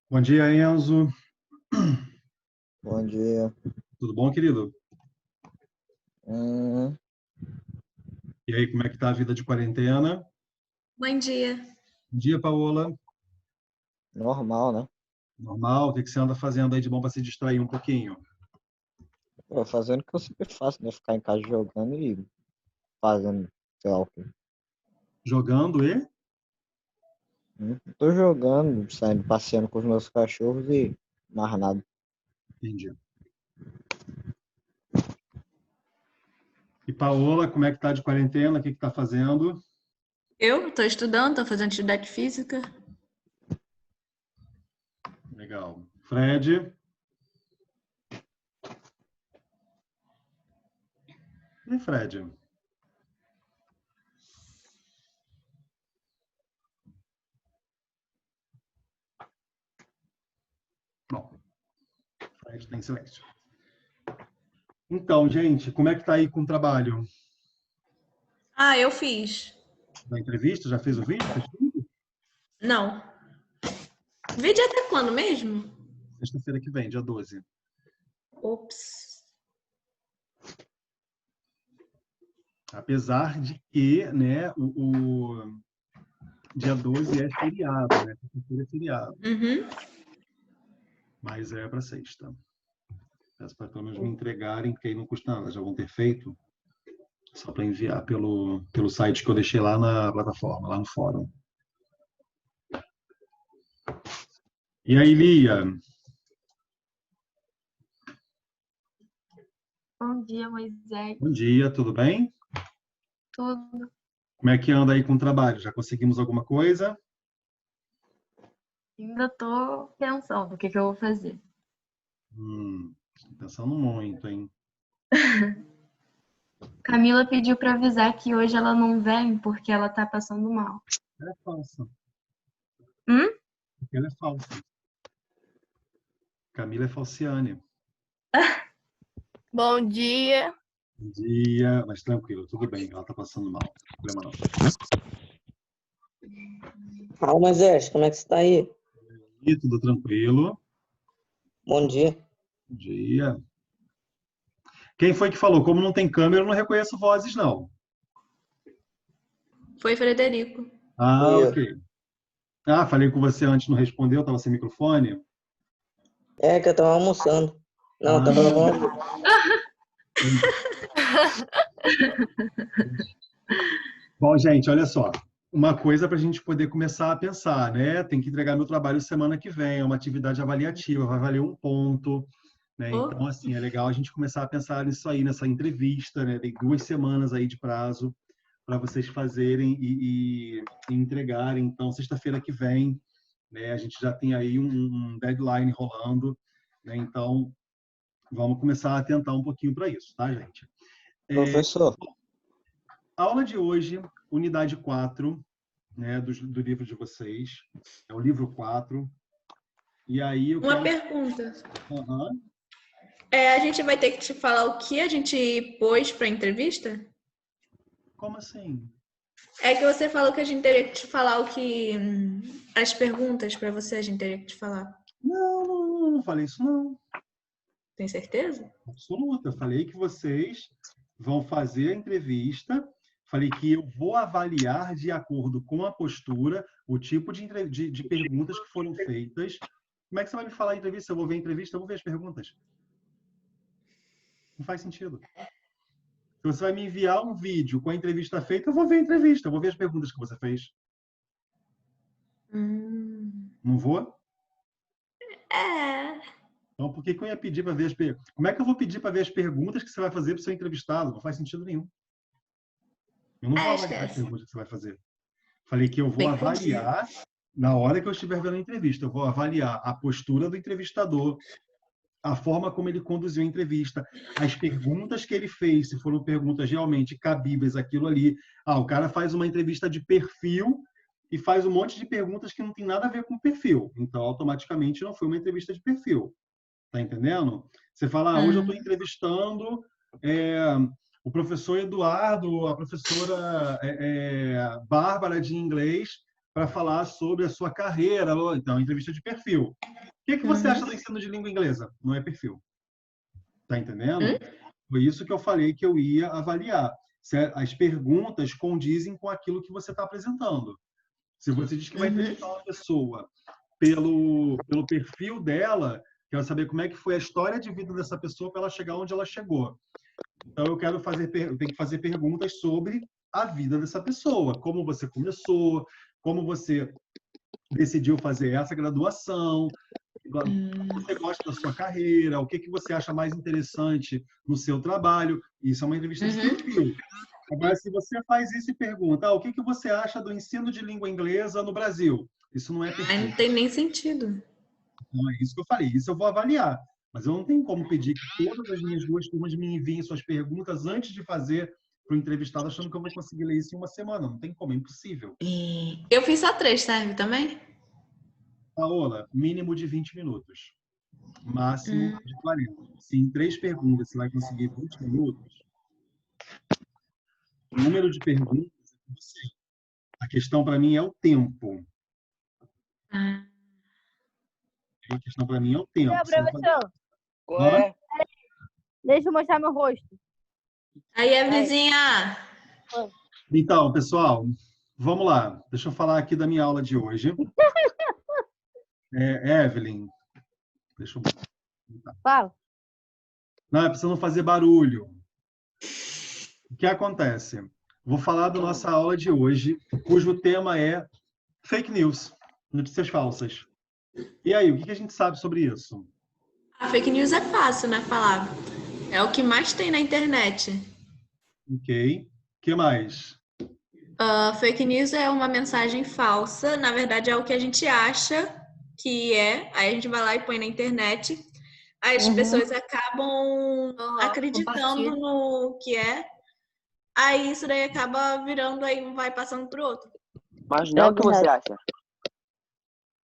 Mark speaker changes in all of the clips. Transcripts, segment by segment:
Speaker 1: Bom dia, Enzo.
Speaker 2: Bom dia.
Speaker 1: Tudo bom, querido?
Speaker 2: Hum,
Speaker 1: E aí, como é que tá a vida de quarentena?
Speaker 3: Bom dia.
Speaker 1: Bom dia, Paola.
Speaker 2: normal, né?
Speaker 1: Normal? O que você anda fazendo aí de bom para se distrair um pouquinho?
Speaker 2: Pô, fazendo o que eu sempre faço, né? Ficar em casa jogando e fazendo, sei lá o quê.
Speaker 1: Jogando e?
Speaker 2: Tô jogando, saindo, passeando com os meus cachorros e mais nada.
Speaker 1: Entendi. E Paola, como é que tá de quarentena? O que tá fazendo?
Speaker 3: Eu estou estudando, estou fazendo atividade física.
Speaker 1: Legal. Fred? E Fred? Bom, Fred tá em silêncio. Então, gente, como é que tá aí com o trabalho?
Speaker 3: Ah, eu fiz.
Speaker 1: Da entrevista? Já fez o vídeo? Fez tudo?
Speaker 3: Não. Vídeo até quando mesmo?
Speaker 1: Sexta-feira que vem, dia 12.
Speaker 3: Ops.
Speaker 1: Apesar de que, né, o dia 12 é feriado, né? Sexta-feira é feriado.
Speaker 3: Uhum.
Speaker 1: Mas é para sexta. Peço para pelo menos me entregarem, porque aí não custa nada, já vão ter feito. Só para enviar pelo site que eu deixei lá na plataforma, lá no fórum. E aí, Lia?
Speaker 4: Bom dia, Moisés.
Speaker 1: Bom dia, tudo bem?
Speaker 4: Tudo.
Speaker 1: Como é que anda aí com o trabalho? Já conseguimos alguma coisa?
Speaker 4: Ainda tô pensando o que eu vou fazer.
Speaker 1: Pensando muito, hein?
Speaker 4: Camila pediu para avisar que hoje ela não vem porque ela tá passando mal.
Speaker 1: Ela é falsa.
Speaker 4: Hum?
Speaker 1: Porque ela é falsa. Camila é falciane.
Speaker 5: Bom dia.
Speaker 1: Bom dia, mas tranquilo, tudo bem, ela tá passando mal. Não tem problema não.
Speaker 6: Fala, Moisés, como é que você tá aí?
Speaker 1: E tudo tranquilo.
Speaker 6: Bom dia.
Speaker 1: Bom dia. Quem foi que falou? Como não tem câmera, eu não reconheço vozes, não.
Speaker 3: Foi Frederico.
Speaker 1: Ah,
Speaker 6: Fui eu.
Speaker 1: ok. Ah, falei com você antes, não respondeu, estava sem microfone?
Speaker 6: É que eu tava almoçando. Não,
Speaker 1: Ah,
Speaker 6: tava lavando.
Speaker 1: bom, gente, olha só. Uma coisa para a gente poder começar a pensar, né? Tem que entregar meu trabalho semana que vem, é uma atividade avaliativa, vai valer um ponto, né? Então, assim, é legal a gente começar a pensar nisso aí, nessa entrevista, né? Tem 2 semanas aí de prazo para vocês fazerem e entregarem. Então, sexta-feira que vem, né? A gente já tem aí um deadline rolando, né? Então, vamos começar a atentar um pouquinho para isso, tá, gente?
Speaker 2: Professor,
Speaker 1: A aula de hoje, unidade 4, né, do livro de vocês, é o livro 4. E aí eu
Speaker 3: Uma
Speaker 1: quero...
Speaker 3: pergunta.
Speaker 1: Aham.
Speaker 3: A gente vai ter que te falar o que a gente pôs para entrevista?
Speaker 1: Como assim?
Speaker 3: É que você falou que a gente teria que te falar o que... as perguntas para você a gente teria que te falar.
Speaker 1: Não falei isso não.
Speaker 3: Tem certeza?
Speaker 1: Absoluta. Eu falei que vocês vão fazer a entrevista. Falei que eu vou avaliar de acordo com a postura, o tipo de perguntas que foram feitas. Como é que você vai me falar a entrevista? Eu vou ver a entrevista, eu vou ver as perguntas. Não faz sentido. Se você vai me enviar um vídeo com a entrevista feita, eu vou ver a entrevista, eu vou ver as perguntas que você fez. Não vou?
Speaker 3: É.
Speaker 1: Então, por que eu ia pedir para ver as perguntas? Como é que eu vou pedir para ver as perguntas que você vai fazer para o seu entrevistado? Não faz sentido nenhum. Eu não vou avaliar as
Speaker 3: Esquece.
Speaker 1: perguntas que você vai fazer. Falei que eu vou
Speaker 3: Bem
Speaker 1: avaliar na hora que eu estiver vendo a entrevista. Eu vou avaliar a postura do entrevistador, a forma como ele conduziu a entrevista, as perguntas que ele fez, se foram perguntas realmente cabíveis aquilo ali. Ah, o cara faz uma entrevista de perfil e faz um monte de perguntas que não tem nada a ver com o perfil. Então, automaticamente, não foi uma entrevista de perfil. Tá entendendo? Você fala, hoje eu estou entrevistando o professor Eduardo, a professora Bárbara de inglês, para falar sobre a sua carreira. Então, entrevista de perfil. que você acha do ensino de língua inglesa? Não é perfil. Tá entendendo? Foi isso que eu falei que eu ia avaliar. Se as perguntas condizem com aquilo que você está apresentando. Se você diz que vai entrevistar uma pessoa pelo perfil dela, quero saber como é que foi a história de vida dessa pessoa para ela chegar onde ela chegou. Então, eu tenho que fazer perguntas sobre a vida dessa pessoa. Como você começou, como você decidiu fazer essa graduação, o que você gosta da sua carreira, o que você acha mais interessante no seu trabalho. Isso é uma entrevista de perfil. Agora, se você faz isso e pergunta, o que você acha do ensino de língua inglesa no Brasil? Isso não é perfil.
Speaker 3: Não tem nem sentido.
Speaker 1: Não é isso que eu falei. Isso eu vou avaliar. Mas eu não tenho como pedir que todas as minhas 2 turmas me enviem suas perguntas antes de fazer para o entrevistado, achando que eu vou conseguir ler isso em uma semana. Não tem como, é impossível.
Speaker 3: Eu fiz só 3, serve também?
Speaker 1: Paola, mínimo de 20 minutos. Máximo de 40. Se em 3 perguntas você vai conseguir 20 minutos, o número de perguntas é com você. A questão para mim é o tempo. A questão para mim é o tempo.
Speaker 5: Professor,
Speaker 6: Ué,
Speaker 5: deixa eu mostrar meu rosto.
Speaker 3: Aí, a vizinha.
Speaker 1: Então, pessoal, vamos lá. Deixa eu falar aqui da minha aula de hoje. Evelyn, deixa eu...
Speaker 5: Fala.
Speaker 1: Não, é preciso não fazer barulho. O que acontece? Vou falar da nossa aula de hoje, cujo tema é fake news, notícias falsas. E aí, o que a gente sabe sobre isso?
Speaker 3: A fake news é fácil, né, falar. É o que mais tem na internet.
Speaker 1: Ok. O que mais?
Speaker 3: Fake news é uma mensagem falsa. Na verdade, é o que a gente acha que é. Aí a gente vai lá e põe na internet. Aí as pessoas acabam acreditando no que é. Aí isso daí acaba virando, aí um vai passando pro outro.
Speaker 7: Mas não é o que você acha.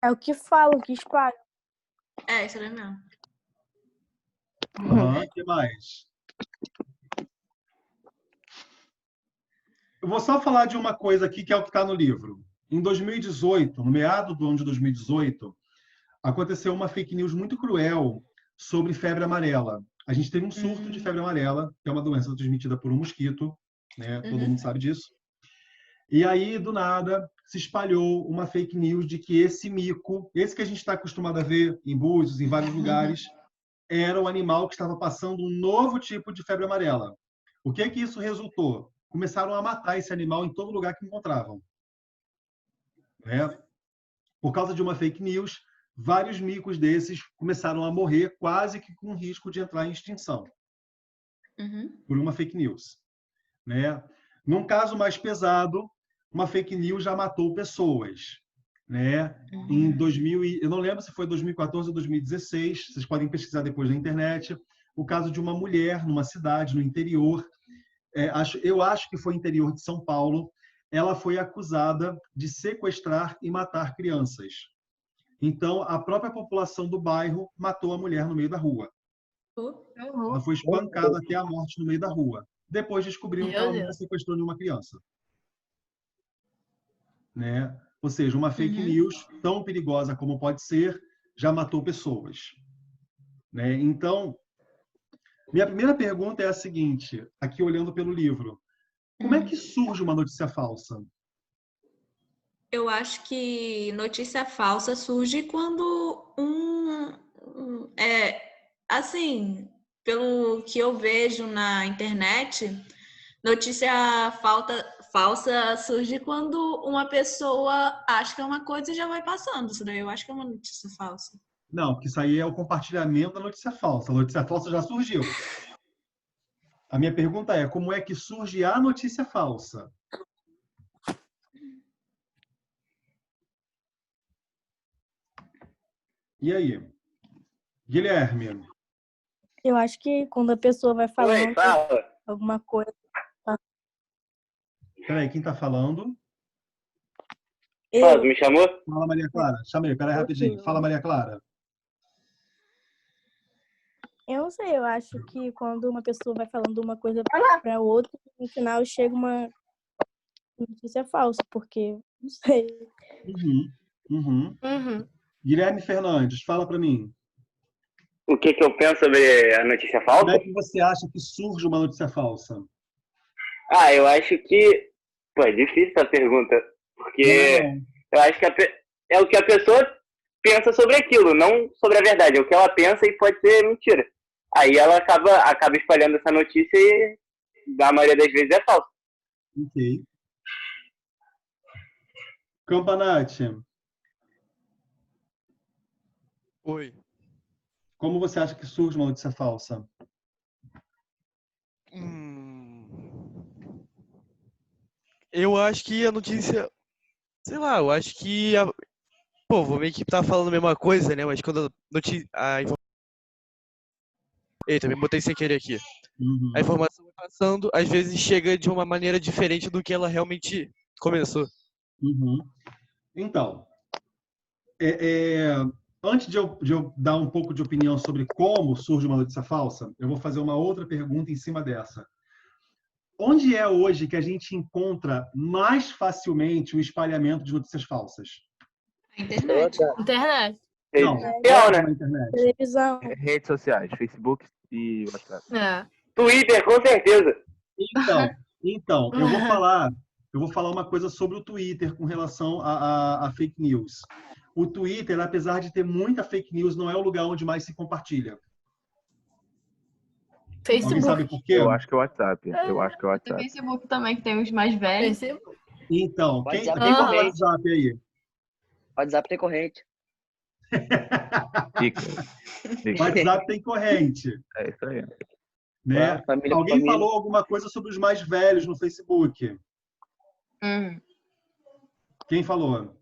Speaker 5: É o que falam, o que espalham.
Speaker 3: É, isso daí mesmo.
Speaker 1: O que mais? Eu vou só falar de uma coisa aqui que é o que está no livro. Em 2018, no meado do ano de 2018, aconteceu uma fake news muito cruel sobre febre amarela. A gente teve um surto de febre amarela, que é uma doença transmitida por um mosquito, né? Todo mundo sabe disso. E aí, do nada, se espalhou uma fake news de que esse mico, esse que a gente está acostumado a ver em Búzios, em vários lugares, era o animal que estava passando um novo tipo de febre amarela. O que isso resultou? Começaram a matar esse animal em todo lugar que encontravam. Né? Por causa de uma fake news, vários micos desses começaram a morrer quase que com risco de entrar em extinção. Por uma fake news. Né? Num caso mais pesado, uma fake news já matou pessoas. Né? Em 2000, eu não lembro se foi 2014 ou 2016, vocês podem pesquisar depois na internet, o caso de uma mulher numa cidade, no interior, eu acho que foi interior de São Paulo, ela foi acusada de sequestrar e matar crianças. Então, a própria população do bairro matou a mulher no meio da rua. Ela foi espancada até a morte no meio da rua. Depois descobriram que ela nunca sequestrou nenhuma criança. Né? Ou seja, uma fake news tão perigosa como pode ser, já matou pessoas. Né? Então, minha primeira pergunta é a seguinte, aqui olhando pelo livro. Como é que surge uma notícia falsa?
Speaker 3: Eu acho que notícia falsa surge quando assim, pelo que eu vejo na internet, notícia falsa surge quando uma pessoa acha que é uma coisa e já vai passando. Isso daí eu acho que é uma notícia falsa.
Speaker 1: Não, que isso aí é o compartilhamento da notícia falsa. A notícia falsa já surgiu. A minha pergunta é, como é que surge a notícia falsa? E aí? Guilherme?
Speaker 5: Eu acho que quando a pessoa vai falando
Speaker 7: fala.
Speaker 5: alguma coisa.
Speaker 1: Peraí, quem está falando?
Speaker 7: Fala, tu me chamou?
Speaker 1: Fala, Maria Clara. Chamei, peraí rapidinho. Fala, Maria Clara.
Speaker 5: Eu não sei, eu acho que quando uma pessoa vai falando uma coisa para outra, no final chega uma notícia falsa, porque não sei.
Speaker 1: Guilherme Fernandes, fala para mim.
Speaker 7: O que eu penso sobre a notícia falsa?
Speaker 1: Como é que você acha que surge uma notícia falsa?
Speaker 7: Eu acho que... Pô, é difícil essa pergunta. Porque eu acho que é o que a pessoa pensa sobre aquilo, não sobre a verdade. É o que ela pensa e pode ser mentira. Aí ela acaba espalhando essa notícia e, na maioria das vezes, é falsa.
Speaker 1: Ok. Campanati.
Speaker 8: Oi.
Speaker 1: Como você acha que surge uma notícia falsa?
Speaker 8: Eu acho que a notícia... Sei lá, eu acho que... Pô, vou meio que estar falando a mesma coisa, né? Mas quando a informação... Eita, me botei sem querer aqui. A informação vai passando, às vezes chega de uma maneira diferente do que ela realmente começou.
Speaker 1: Então, antes de eu dar um pouco de opinião sobre como surge uma notícia falsa, eu vou fazer uma outra pergunta em cima dessa. Onde é hoje que a gente encontra mais facilmente o espalhamento de notícias falsas?
Speaker 3: Internet.
Speaker 5: Internet.
Speaker 1: Não,
Speaker 7: né?
Speaker 1: Internet.
Speaker 5: Televisão.
Speaker 9: Redes sociais, Facebook e WhatsApp.
Speaker 7: Twitter, com certeza.
Speaker 1: Então, eu vou falar uma coisa sobre o Twitter com relação a fake news. O Twitter, apesar de ter muita fake news, não é o lugar onde mais se compartilha.
Speaker 4: Facebook.
Speaker 1: Alguém sabe por quê?
Speaker 9: Eu acho que é o WhatsApp. Eu acho que é o
Speaker 4: Tem
Speaker 9: WhatsApp.
Speaker 4: Facebook também, que tem os mais velhos.
Speaker 1: Então, quem
Speaker 6: WhatsApp
Speaker 1: tem
Speaker 6: tem corrente.
Speaker 1: WhatsApp aí?
Speaker 6: WhatsApp tem corrente.
Speaker 1: WhatsApp tem corrente.
Speaker 9: É isso aí.
Speaker 1: Né?
Speaker 6: Família,
Speaker 1: Alguém
Speaker 6: família.
Speaker 1: falou alguma coisa sobre os mais velhos no Facebook? Quem falou?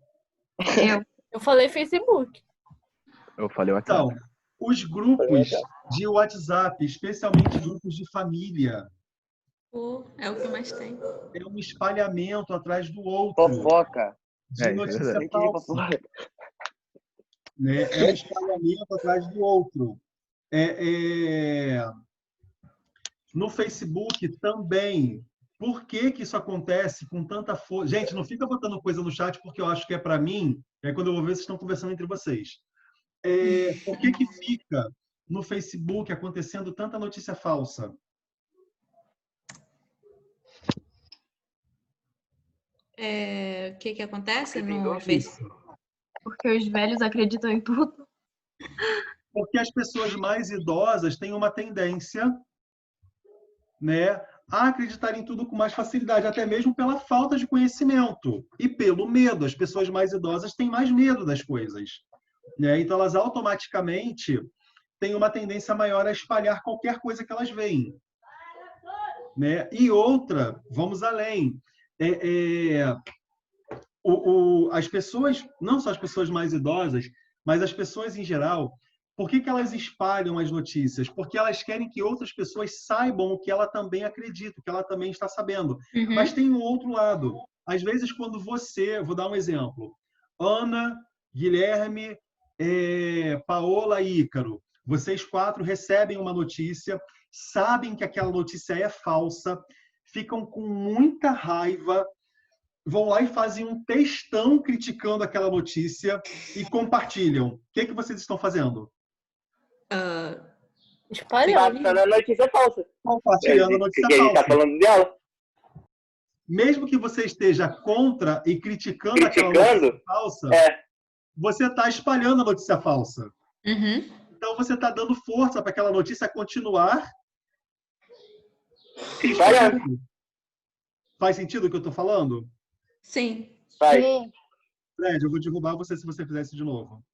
Speaker 5: Eu falei Facebook.
Speaker 9: Eu falei WhatsApp.
Speaker 1: Então, os grupos de WhatsApp, especialmente grupos de família,
Speaker 3: É o que mais tem.
Speaker 1: é um espalhamento atrás do outro.
Speaker 6: Fofoca.
Speaker 1: De notícia
Speaker 6: Gente de
Speaker 1: falsa.
Speaker 6: fofoca.
Speaker 1: Né? É um espalhamento atrás do outro. No Facebook também. Por que isso acontece com tanta força? Gente, não fica botando coisa no chat porque eu acho que é para mim. É quando eu vou ver, vocês estão conversando entre vocês. Por que fica no Facebook acontecendo tanta notícia falsa?
Speaker 3: O que acontece no Facebook?
Speaker 4: Porque os velhos acreditam em tudo.
Speaker 1: Porque as pessoas mais idosas têm uma tendência, né, a acreditar em tudo com mais facilidade, até mesmo pela falta de conhecimento e pelo medo. As pessoas mais idosas têm mais medo das coisas, né? Então, elas automaticamente têm uma tendência maior a espalhar qualquer coisa que elas veem. Né? E outra, vamos além. As pessoas, não só as pessoas mais idosas, mas as pessoas em geral, por que elas espalham as notícias? Porque elas querem que outras pessoas saibam o que ela também acredita, o que ela também está sabendo. Mas tem um outro lado. Às vezes, quando vou dar um exemplo, Ana, Guilherme, Paola e Ícaro, vocês 4 recebem uma notícia, sabem que aquela notícia é falsa, ficam com muita raiva, vão lá e fazem um textão criticando aquela notícia e compartilham. O que vocês estão fazendo?
Speaker 5: Espalhando.
Speaker 7: A notícia falsa.
Speaker 1: Compartilhando a notícia
Speaker 7: Porque a gente
Speaker 1: falsa.
Speaker 7: tá falando dela.
Speaker 1: Mesmo que você esteja contra e criticando aquela notícia falsa, você está espalhando a notícia falsa. Então, você está dando força para aquela notícia continuar
Speaker 7: espalhando.
Speaker 1: Faz sentido o que eu estou falando?
Speaker 3: Sim.
Speaker 1: Fred, eu vou derrubar você se você fizer isso de novo.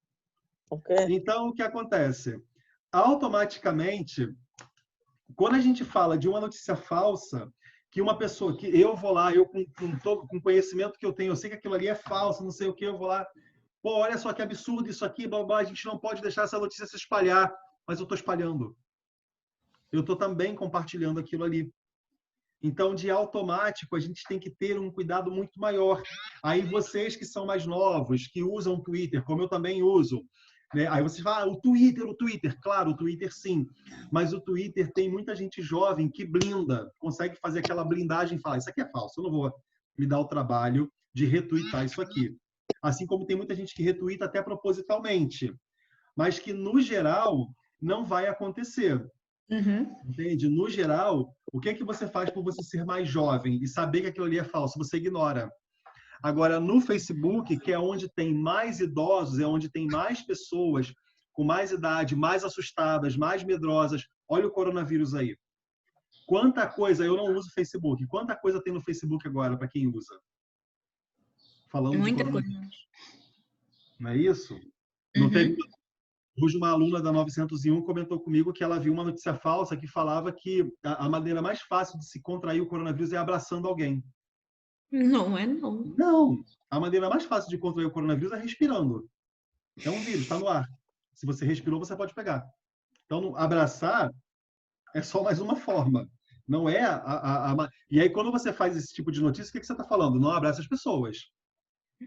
Speaker 1: Então, o que acontece? Automaticamente, quando a gente fala de uma notícia falsa, que uma pessoa, que eu vou lá, eu com o conhecimento que eu tenho, eu sei que aquilo ali é falso, não sei o que, eu vou lá, pô, olha só que absurdo isso aqui, blá, blá, a gente não pode deixar essa notícia se espalhar, mas eu estou espalhando. Eu estou também compartilhando aquilo ali. Então, de automático, a gente tem que ter um cuidado muito maior. Aí vocês que são mais novos, que usam o Twitter, como eu também uso, né? Aí vocês falam, o Twitter. Claro, o Twitter sim. Mas o Twitter tem muita gente jovem que blinda, consegue fazer aquela blindagem e falar, isso aqui é falso, eu não vou me dar o trabalho de retweetar isso aqui. Assim como tem muita gente que retuita até propositalmente, mas que, no geral, não vai acontecer. Entende? No geral, o que é que você faz por você ser mais jovem e saber que aquilo ali é falso? Você ignora. Agora, no Facebook, que é onde tem mais idosos, é onde tem mais pessoas com mais idade, mais assustadas, mais medrosas. Olha o coronavírus aí. Quanta coisa, eu não uso Facebook, quanta coisa tem no Facebook agora para quem usa? Falando
Speaker 3: Muita
Speaker 1: de
Speaker 3: coisa.
Speaker 1: Não é isso? Não teve... Hoje uma aluna da 901 comentou comigo que ela viu uma notícia falsa que falava que a maneira mais fácil de se contrair o coronavírus é abraçando alguém.
Speaker 3: Não é não.
Speaker 1: Não! A maneira mais fácil de contrair o coronavírus é respirando. É um vírus, está no ar. Se você respirou, você pode pegar. Então, abraçar é só mais uma forma. Não é E aí, quando você faz esse tipo de notícia, o que você está falando? Não abraça as pessoas.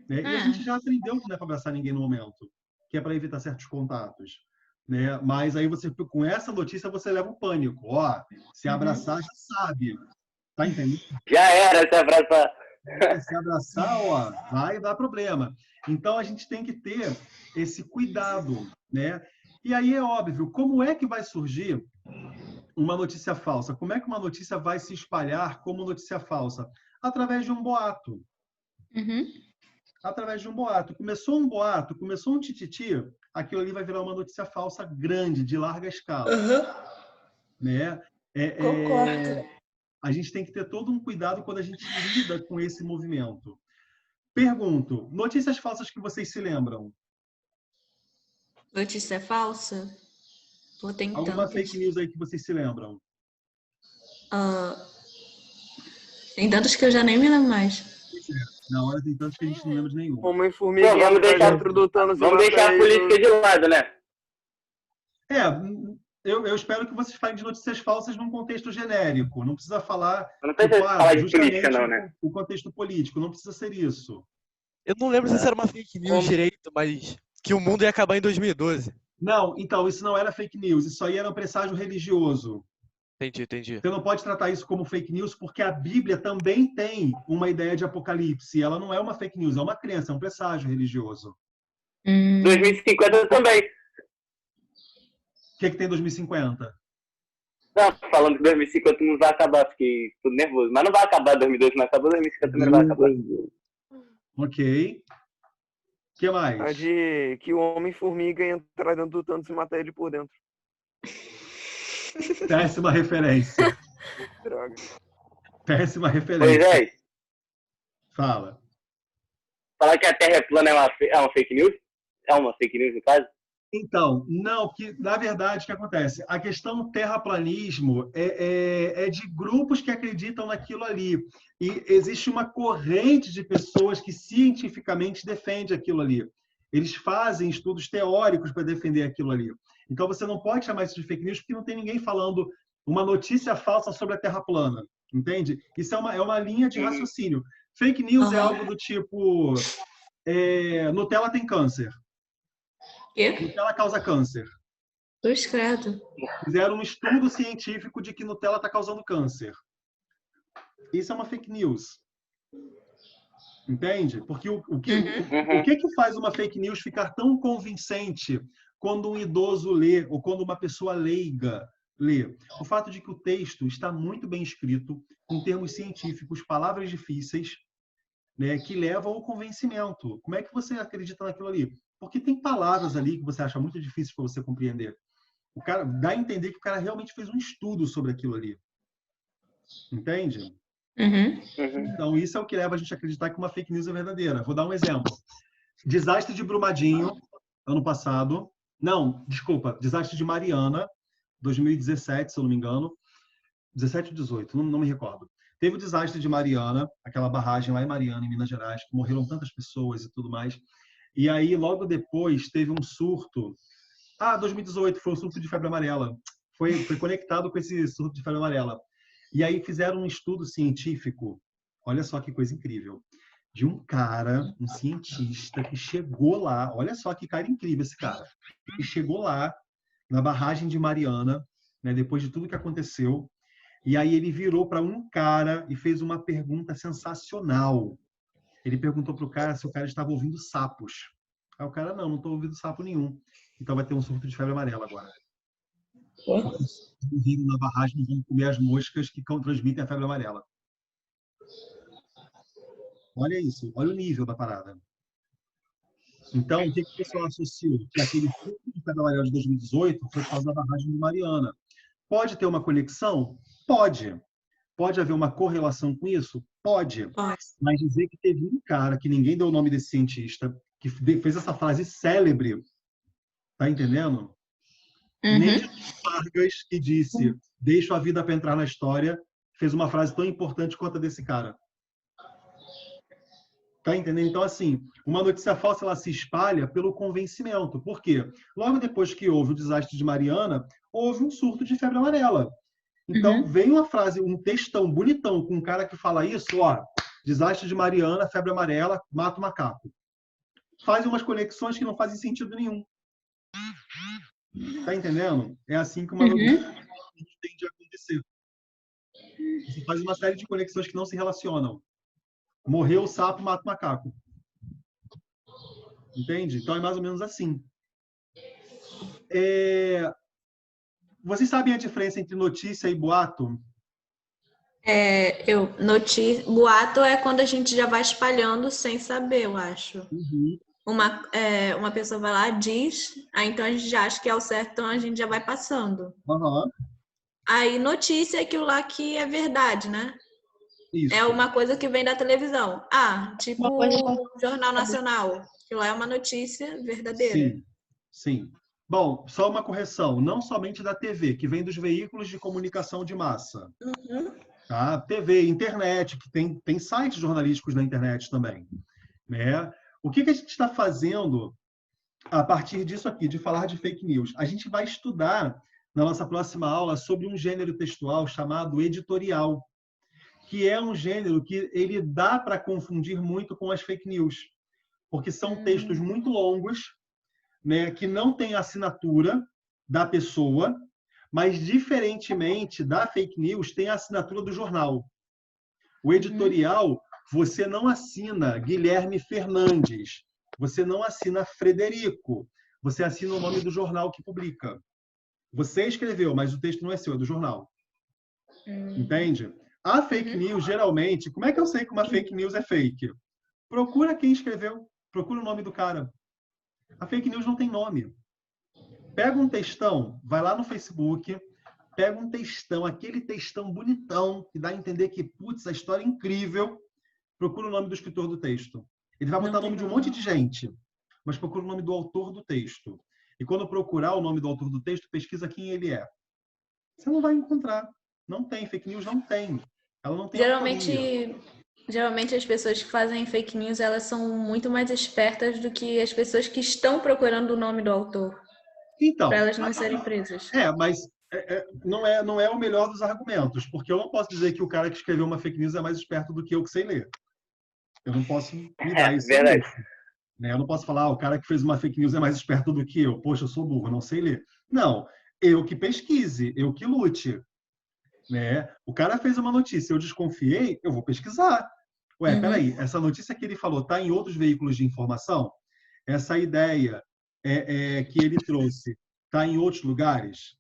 Speaker 1: Né? E a gente já aprendeu que não é para abraçar ninguém no momento, que é para evitar certos contatos. Né? Mas aí, com essa notícia, você leva o pânico. Ó, se abraçar, já sabe. Tá entendendo?
Speaker 7: Já era se abraçar.
Speaker 1: Se abraçar, ó, vai dar problema. Então, a gente tem que ter esse cuidado, né? E aí é óbvio, como é que vai surgir uma notícia falsa? Como é que uma notícia vai se espalhar como notícia falsa? Através de um boato. Através de um boato. Começou um boato, começou um tititi, aquilo ali vai virar uma notícia falsa grande, de larga escala. Né?
Speaker 3: Concordo.
Speaker 1: A gente tem que ter todo um cuidado quando a gente lida com esse movimento. Pergunto, notícias falsas que vocês se lembram?
Speaker 3: Notícia falsa? Tem
Speaker 1: Alguma
Speaker 3: tantas.
Speaker 1: fake news aí que vocês se lembram?
Speaker 3: Tem tantas que eu já nem me lembro mais.
Speaker 1: Na hora tem tantos que a gente não lembra de nenhum.
Speaker 7: Homem-Formiga vamos deixar a política de lado, né?
Speaker 1: Eu espero que vocês falem de notícias falsas num contexto genérico. Não precisa falar...
Speaker 7: Não precisa falar de política, não, né?
Speaker 1: O contexto político. Não precisa ser isso.
Speaker 8: Eu não lembro se era uma fake news direito, mas que o mundo ia acabar em 2012.
Speaker 1: Não, então, isso não era fake news. Isso aí era um presságio religioso.
Speaker 8: Entendi.
Speaker 1: Você não pode tratar isso como fake news, porque a Bíblia também tem uma ideia de apocalipse. Ela não é uma fake news, é uma crença, é um presságio religioso.
Speaker 7: 2050 também.
Speaker 1: O que tem em 2050?
Speaker 7: Não, falando que 2050 não vai acabar, fiquei tudo nervoso. Mas não vai acabar, 2012 não acabou, 2050 também não vai acabar.
Speaker 1: Ok. O que mais?
Speaker 10: A de que o Homem-Formiga ia entrar dentro do Thanos e matar ele por dentro.
Speaker 1: Péssima referência.
Speaker 10: Droga.
Speaker 1: Péssima referência.
Speaker 7: Pois é.
Speaker 1: Fala.
Speaker 7: Falar que a Terra é plana é uma fake news? É uma fake news, no caso?
Speaker 1: Então, não, que na verdade o que acontece? A questão terraplanismo é de grupos que acreditam naquilo ali. E existe uma corrente de pessoas que cientificamente defende aquilo ali. Eles fazem estudos teóricos para defender aquilo ali. Então você não pode chamar isso de fake news porque não tem ninguém falando uma notícia falsa sobre a Terra plana. Entende? Isso é uma linha de raciocínio. Fake news é algo do tipo Nutella tem câncer. Nutella causa câncer.
Speaker 3: Pois credo.
Speaker 1: Fizeram um estudo científico de que Nutella está causando câncer. Isso é uma fake news. Entende? Porque o que faz uma fake news ficar tão convincente quando um idoso lê ou quando uma pessoa leiga lê? O fato de que o texto está muito bem escrito, com termos científicos, palavras difíceis, né, que levam ao convencimento. Como é que você acredita naquilo ali? Porque tem palavras ali que você acha muito difíceis para você compreender. O cara dá a entender que o cara realmente fez um estudo sobre aquilo ali. Entende? Então, isso é o que leva a gente a acreditar que uma fake news é verdadeira. Vou dar um exemplo. Desastre de Brumadinho, ano passado. Não, desculpa. Desastre de Mariana, 2017, se eu não me engano. 17 ou 18, não me recordo. Teve o desastre de Mariana, aquela barragem lá em Mariana, em Minas Gerais, que morreram tantas pessoas e tudo mais. E aí, logo depois, teve um surto. 2018 foi o surto de febre amarela. Foi conectado com esse surto de febre amarela. E aí fizeram um estudo científico, olha só que coisa incrível, de um cara, um cientista, que chegou lá, olha só que cara incrível esse cara, que chegou lá, na barragem de Mariana, né, depois de tudo que aconteceu, e aí ele virou para um cara e fez uma pergunta sensacional. Ele perguntou pro cara se o cara estava ouvindo sapos. Aí o cara, não estou ouvindo sapo nenhum. Então vai ter um surto de febre amarela agora. O rio na barragem vão comer as moscas que transmitem a febre amarela. Olha isso, olha o nível da parada. Então, o que o pessoal associou? Que aquele surto de febre amarela de 2018 foi por causa da barragem de Mariana. Pode ter uma conexão? Pode. Pode haver uma correlação com isso? Pode. Mas dizer que teve um cara, que ninguém deu o nome desse cientista, que fez essa frase célebre, tá entendendo? Nem Vargas, que disse, deixa a vida para entrar na história, fez uma frase tão importante quanto a desse cara. Tá entendendo? Então, assim, uma notícia falsa, ela se espalha pelo convencimento. Por quê? Logo depois que houve o desastre de Mariana, houve um surto de febre amarela. Então, vem uma frase, um textão bonitão com um cara que fala isso, ó, desastre de Mariana, febre amarela, mata o macaco. Fazem umas conexões que não fazem sentido nenhum. Tá entendendo? É assim que uma notícia tende a acontecer. Você faz uma série de conexões que não se relacionam. Morreu o sapo, mata o macaco. Entende? Então é mais ou menos assim. Vocês sabem a diferença entre notícia e boato?
Speaker 3: Boato é quando a gente já vai espalhando sem saber, eu acho. Uma pessoa vai lá, diz, aí então a gente já acha que é o certo, então a gente já vai passando. Aí notícia é aquilo lá que é verdade, né?
Speaker 1: Isso.
Speaker 3: É uma coisa que vem da televisão. Tipo o Jornal Nacional, que lá é uma notícia verdadeira.
Speaker 1: Sim. Bom, só uma correção, não somente da TV, que vem dos veículos de comunicação de massa. Tá? TV, internet, que tem sites jornalísticos na internet também. Né? O que a gente está fazendo a partir disso aqui, de falar de fake news? A gente vai estudar, na nossa próxima aula, sobre um gênero textual chamado editorial, que é um gênero que ele dá para confundir muito com as fake news, porque são textos muito longos, né, que não tem assinatura da pessoa, mas, diferentemente da fake news, tem a assinatura do jornal. O editorial, você não assina Guilherme Fernandes, você não assina Frederico, você assina o nome do jornal que publica. Você escreveu, mas o texto não é seu, é do jornal. Entende? A fake news, geralmente, como é que eu sei que uma fake news é fake? Procura quem escreveu, procura o nome do cara. A fake news não tem nome. Pega um textão, vai lá no Facebook, pega um textão, aquele textão bonitão, que dá a entender que, putz, a história é incrível, procura o nome do escritor do texto. Ele vai botar o nome de um monte de gente, mas procura o nome do autor do texto. E quando procurar o nome do autor do texto, pesquisa quem ele é. Você não vai encontrar. Não tem, fake news não tem. Ela não tem
Speaker 3: Geralmente as pessoas que fazem fake news, elas são muito mais espertas do que as pessoas que estão procurando o nome do autor.
Speaker 1: Então,
Speaker 3: para elas não serem presas.
Speaker 1: Mas não é o melhor dos argumentos, porque eu não posso dizer que o cara que escreveu uma fake news é mais esperto do que eu que sei ler. Eu não posso me dar isso.
Speaker 7: Verdade.
Speaker 1: Né? Eu não posso falar, o cara que fez uma fake news é mais esperto do que eu. Poxa, eu sou burro, não sei ler. Não, eu que pesquise, eu que lute. Né? O cara fez uma notícia, eu desconfiei, eu vou pesquisar. Peraí, essa notícia que ele falou está em outros veículos de informação? Essa ideia que ele trouxe está em outros lugares?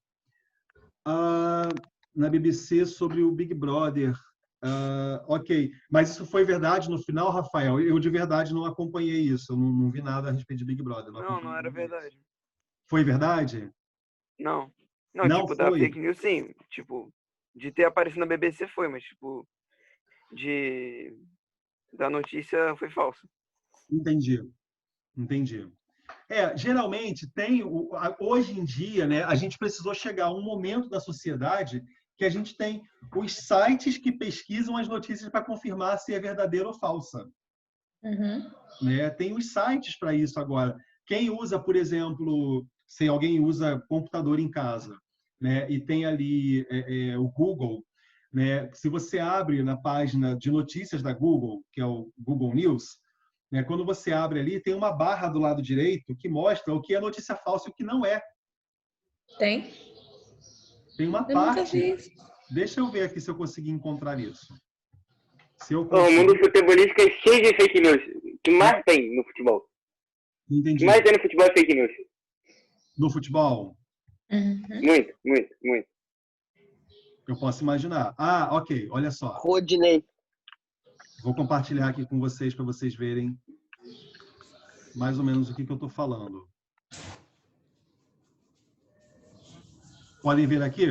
Speaker 1: Na BBC sobre o Big Brother. Ok, mas isso foi verdade no final, Rafael? Eu de verdade não acompanhei isso, eu não vi nada a respeito de Big Brother.
Speaker 10: Não era verdade.
Speaker 1: Foi verdade?
Speaker 10: Não,
Speaker 1: Não
Speaker 10: tipo,
Speaker 1: foi?
Speaker 10: da fake news sim, tipo, de ter aparecido na BBC foi, mas tipo, da notícia foi falso.
Speaker 1: Entendi. Geralmente hoje em dia, né, a gente precisou chegar a um momento da sociedade que a gente tem os sites que pesquisam as notícias para confirmar se é verdadeira ou falsa. Né? Tem os sites para isso agora. Quem usa, por exemplo, se alguém usa computador em casa, né, e tem ali o Google, né, se você abre na página de notícias da Google, que é o Google News, né, quando você abre ali, tem uma barra do lado direito que mostra o que é notícia falsa e o que não é.
Speaker 3: Tem
Speaker 1: uma parte. Deixa eu ver aqui se eu conseguir encontrar isso. Se eu
Speaker 7: O mundo futebolístico é cheio de fake news. O que mais tem no futebol? O
Speaker 1: Entendi.
Speaker 7: que mais tem no futebol é fake news.
Speaker 1: No futebol,
Speaker 7: Muito, muito, muito.
Speaker 1: eu posso imaginar. Ah, ok, olha só.
Speaker 6: Rodinei.
Speaker 1: Vou compartilhar aqui com vocês para vocês verem mais ou menos o que eu estou falando. Podem ver aqui?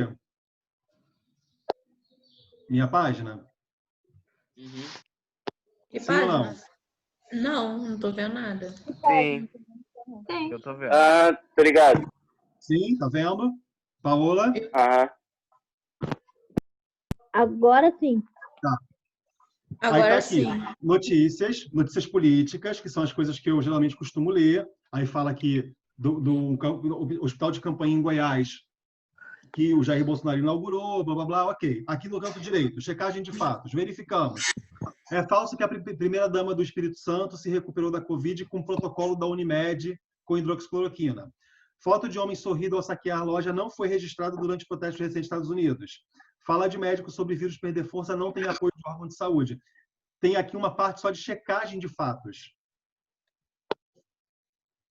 Speaker 1: Minha página?
Speaker 3: Que
Speaker 1: Sim ou não?
Speaker 3: página? Não tô vendo nada.
Speaker 10: Sim.
Speaker 4: Tem.
Speaker 9: Eu tô vendo.
Speaker 7: Ah, tô ligado.
Speaker 1: Sim, tá vendo? Paola?
Speaker 7: Aham.
Speaker 5: Agora sim.
Speaker 1: Tá.
Speaker 3: Agora
Speaker 1: Aí tá aqui,
Speaker 3: sim.
Speaker 1: notícias políticas, que são as coisas que eu geralmente costumo ler. Aí fala aqui do hospital de campanha em Goiás, que o Jair Bolsonaro inaugurou, blá, blá, blá, ok. Aqui no canto direito, checagem de fatos, verificamos. É falso que a primeira-dama do Espírito Santo se recuperou da Covid com protocolo da Unimed com hidroxicloroquina. Foto de homem sorrindo ao saquear loja não foi registrada durante protestos recentes nos Estados Unidos. Fala de médico sobre vírus perder força não tem apoio de órgão de saúde. Tem aqui uma parte só de checagem de fatos.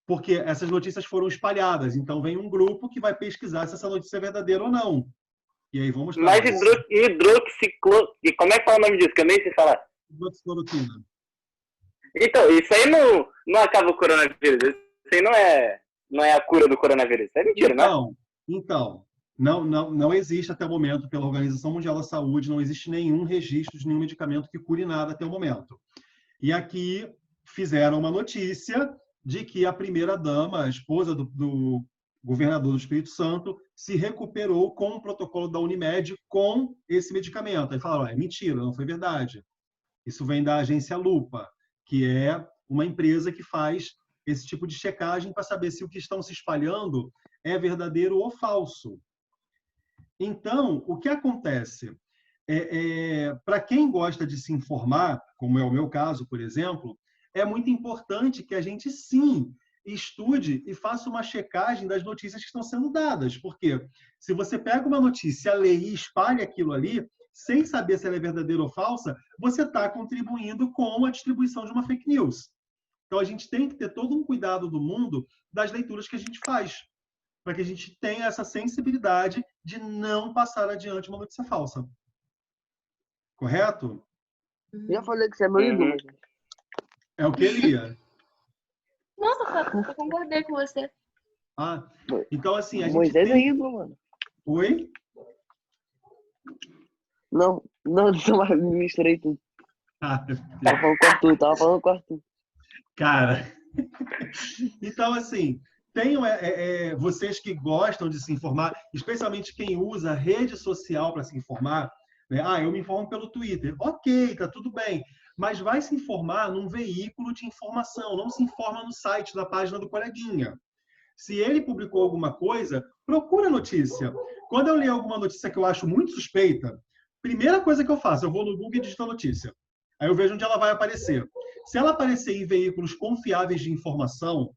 Speaker 1: Porque essas notícias foram espalhadas. Então, vem um grupo que vai pesquisar se essa notícia é verdadeira ou não. E aí, vamos lá.
Speaker 7: Mas hidroxicloroquina... E como é que fala o nome disso? Que eu nem sei falar.
Speaker 1: Hidroxicloroquina.
Speaker 7: Então, isso aí não acaba o coronavírus. Isso aí não é a cura do coronavírus. Isso é mentira, não?
Speaker 1: Então, não existe até o momento, pela Organização Mundial da Saúde, não existe nenhum registro de nenhum medicamento que cure nada até o momento. E aqui fizeram uma notícia de que a primeira-dama, a esposa do governador do Espírito Santo, se recuperou com o protocolo da Unimed com esse medicamento. Aí falaram, é mentira, não foi verdade. Isso vem da agência Lupa, que é uma empresa que faz esse tipo de checagem para saber se o que estão se espalhando é verdadeiro ou falso. Então, o que acontece? Para quem gosta de se informar, como é o meu caso, por exemplo, é muito importante que a gente, sim, estude e faça uma checagem das notícias que estão sendo dadas. Porque se você pega uma notícia, lê e espalha aquilo ali, sem saber se ela é verdadeira ou falsa, você está contribuindo com a distribuição de uma fake news. Então, a gente tem que ter todo um cuidado do mundo das leituras que a gente faz, para que a gente tenha essa sensibilidade de não passar adiante uma notícia falsa. Correto?
Speaker 6: Já falei que você é meu ídolo.
Speaker 1: É o que, Lia?
Speaker 4: Nossa, eu concordei com você.
Speaker 1: Ah, então assim, a gente
Speaker 6: Moisés
Speaker 1: tem...
Speaker 6: é ídolo, mano.
Speaker 1: Oi?
Speaker 6: Não, me misturei tudo. Tava falando com o Arthur.
Speaker 1: Cara, então assim, tenham vocês que gostam de se informar, especialmente quem usa rede social para se informar, né? Eu me informo pelo Twitter. Ok, tá tudo bem. Mas vai se informar num veículo de informação, não se informa no site, na página do coleguinha. Se ele publicou alguma coisa, procura a notícia. Quando eu leio alguma notícia que eu acho muito suspeita, primeira coisa que eu faço, eu vou no Google e digito a notícia. Aí eu vejo onde ela vai aparecer. Se ela aparecer em veículos confiáveis de informação,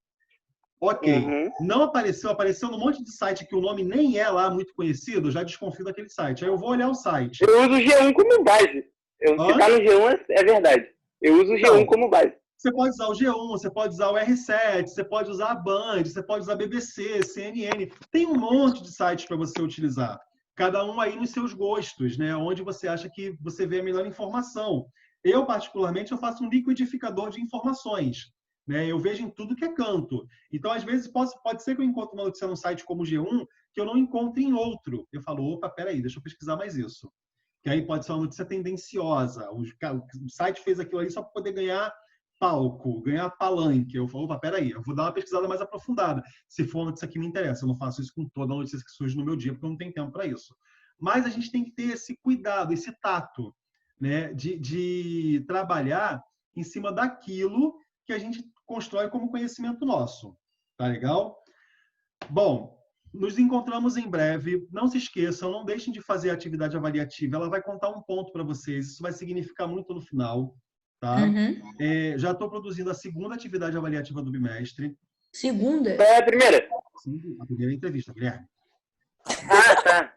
Speaker 1: ok. Não apareceu num monte de site que o nome nem é lá muito conhecido, eu já desconfio daquele site. Aí eu vou olhar o site.
Speaker 7: Eu uso o G1 como base. Se tá no G1, é verdade. Eu uso o G1 como base.
Speaker 1: Você pode usar o G1, você pode usar o R7, você pode usar a Band, você pode usar a BBC, CNN. Tem um monte de sites para você utilizar. Cada um aí nos seus gostos, né? Onde você acha que você vê a melhor informação. Eu, particularmente, eu faço um liquidificador de informações. Né? Eu vejo em tudo que é canto. Então, às vezes, pode ser que eu encontre uma notícia num site como o G1 que eu não encontre em outro. Eu falo, opa, peraí, deixa eu pesquisar mais isso. Que aí pode ser uma notícia tendenciosa. O site fez aquilo ali só para poder ganhar palco, ganhar palanque. Eu falo, opa, peraí, eu vou dar uma pesquisada mais aprofundada. Se for uma notícia que me interessa, eu não faço isso com toda a notícia que surge no meu dia, porque eu não tenho tempo para isso. Mas a gente tem que ter esse cuidado, esse tato, né, de trabalhar em cima daquilo que a gente constrói como conhecimento nosso. Tá legal? Bom, nos encontramos em breve. Não se esqueçam, não deixem de fazer a atividade avaliativa. Ela vai contar um ponto para vocês. Isso vai significar muito no final. Tá? Já estou produzindo a segunda atividade avaliativa do bimestre.
Speaker 3: Segunda?
Speaker 7: É a primeira?
Speaker 1: Sim, a primeira entrevista, Guilherme.
Speaker 7: Ah, tá.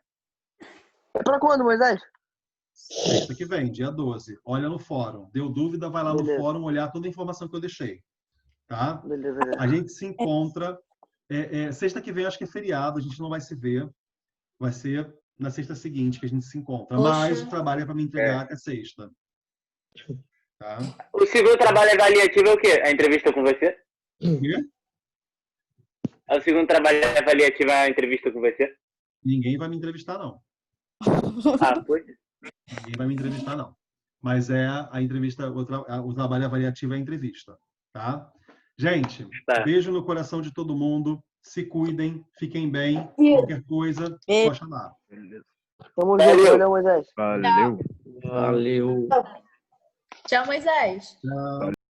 Speaker 6: É para quando, Moisés?
Speaker 1: Sexta que vem, dia 12. Olha no fórum. Deu dúvida, vai lá no fórum olhar toda a informação que eu deixei. Tá?
Speaker 6: Beleza.
Speaker 1: A gente se encontra. Sexta que vem, acho que é feriado, a gente não vai se ver. Vai ser na sexta seguinte que a gente se encontra.
Speaker 3: Poxa.
Speaker 1: Mas o trabalho é para me entregar até sexta. Tá?
Speaker 7: O segundo trabalho avaliativo é o quê? A entrevista com você?
Speaker 1: O quê?
Speaker 7: O segundo trabalho avaliativo é a entrevista com você?
Speaker 1: Ninguém vai me entrevistar, não.
Speaker 7: Ah, pois.
Speaker 1: Ninguém vai me entrevistar, não. Mas é a entrevista, o trabalho avaliativo é a entrevista. Tá? Gente, beijo no coração de todo mundo. Se cuidem, fiquem bem. Qualquer coisa, só chamar.
Speaker 6: Tamo junto, né, Moisés?
Speaker 9: Valeu.
Speaker 11: Valeu.
Speaker 3: Tchau, Moisés.
Speaker 1: Tchau.